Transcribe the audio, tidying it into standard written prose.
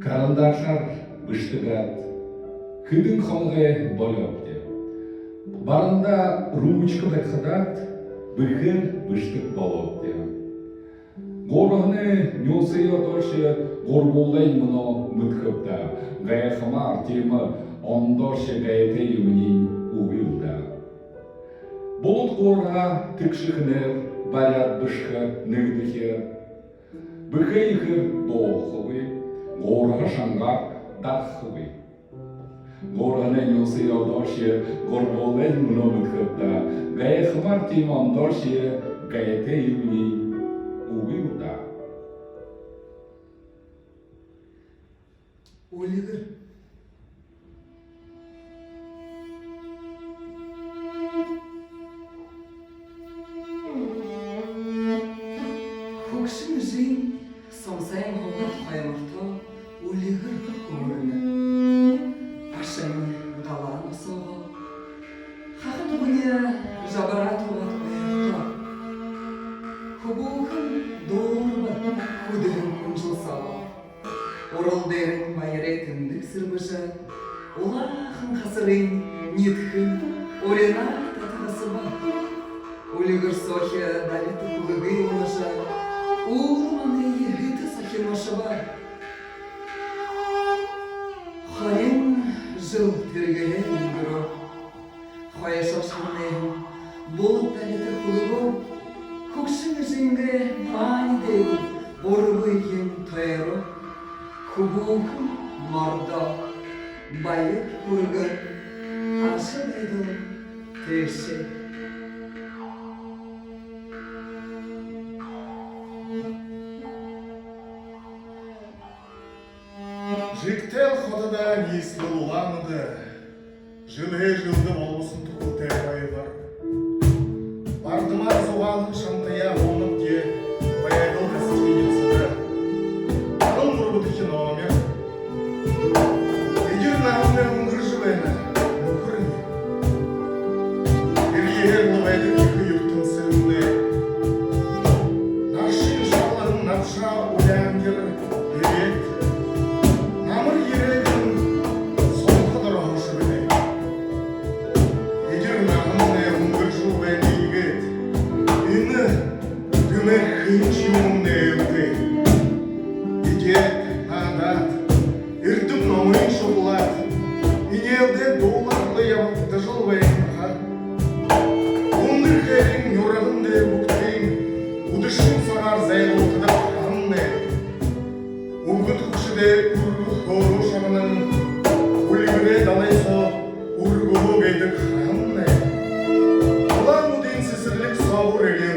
Карандашлар быштыгат, хыдын холге болопте. Барында ручка бетхадат, быхыр быштык болопте. Горгыны нёсыйо тоше горболдай мыно мытхыпта, гая хамар темы ондорше гаете юмнин угылда. Болот горга тыкшыхнер, барят бышхы нырдыхер. Быхейхыр тоохывы, горга шангар дархывы. Горгыны нёсыйо тоше горболдай мыно мытхыпта, гая хамар темы ондорше гаете юмнин угылда. Оливер. Хукшин жин сонсайн хогат хаймарто Оливер көрүнө. Ашын галан осого. Хахат буня жабарат хогат хаймарто. Хубухын дорбат худын кунжылсало. Орол дерін майретіндік сырбыжы, олағын қасырын нетхін, олена татығасы бар. Олигір сохе далеті күлігі олыжы, олманы егіті сахимашы бар. Хайын жыл тергелер үнгірі, хая шашқынайын болып далеті күлігі, көкшін жинге мani дейін борғы ен тойыры. Хубухым мордо, байык көргін, ашы дейдің теші. Жиктел ходыда неслі ұланыды, жылы-жылды болусын тұқылтай байылар. Бардыма соғалын шантая онып де, баяйдыл кәсіпленесіді. Ағын ұрбыды киномер. Егер нағымны ұңғыр жылайны, мұқырыне. Ергер лұғайды кекі юқтың сілінде. Нашын шалығын напша ұләңдер ерет. Намыр ерегін сон қыдыр аушы біне. Егер нағымны ұңғыр жылайны егет. Үні дүмір қиыншы мұңды елді. Надат, иртып номын шоғылат, инелде долларлы явықты жылбайынға. Онды кәрін yorағынды бүктейін, ұдышын сағар зайлылтыда қанны. Ұңғыт күшіде үргі қору шағының, өлігіре далайсо үргі бейді қанны. Олар мұден сесірлік сауыр еле